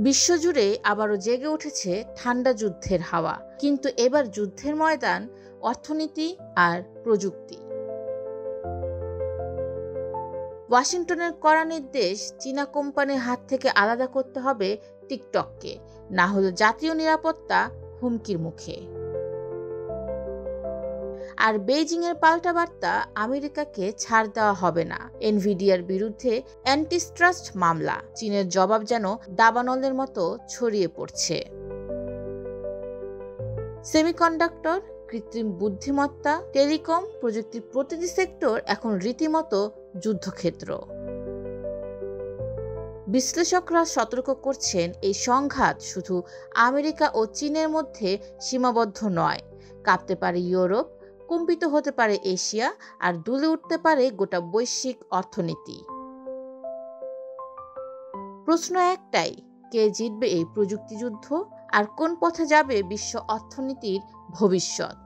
বিশ্বজুড়ে আবারও জেগে উঠেছে ঠান্ডা যুদ্ধের হাওয়া, কিন্তু এবার যুদ্ধের ময়দান অর্থনীতি আর প্রযুক্তি। ওয়াশিংটনের কড়া নির্দেশ, চীনা কোম্পানির হাত থেকে আলাদা করতে হবে টিকটককে, না হলে জাতীয় নিরাপত্তা হুমকির মুখে। আর বেইজিংয়ের পাল্টা বার্তা, আমেরিকাকে ছাড় দেওয়া হবে না। এনভিডিয়ার বিরুদ্ধে অ্যান্টিট্রাস্ট মামলা, চীনের জবাব যেন দাবানলের মতো ছড়িয়ে পড়ছে। সেমিকন্ডাক্টর, কৃত্রিম বুদ্ধিমত্তা, টেলিকম, প্রযুক্তির প্রতিটি সেক্টর এখন রীতিমতো যুদ্ধক্ষেত্র। বিশ্লেষকরা সতর্ক করছেন, এই সংঘাত শুধু আমেরিকা ও চীনের মধ্যে সীমাবদ্ধ নয়। কাঁপতে পারে ইউরোপ, কম্পিত হতে পারে এশিয়া, আর দুলে উঠতে পারে গোটা বৈশ্বিক অর্থনীতি। প্রশ্ন একটাই, কে জিতবে এই প্রযুক্তিযুদ্ধ, আর কোন পথে যাবে বিশ্ব অর্থনীতির ভবিষ্যৎ?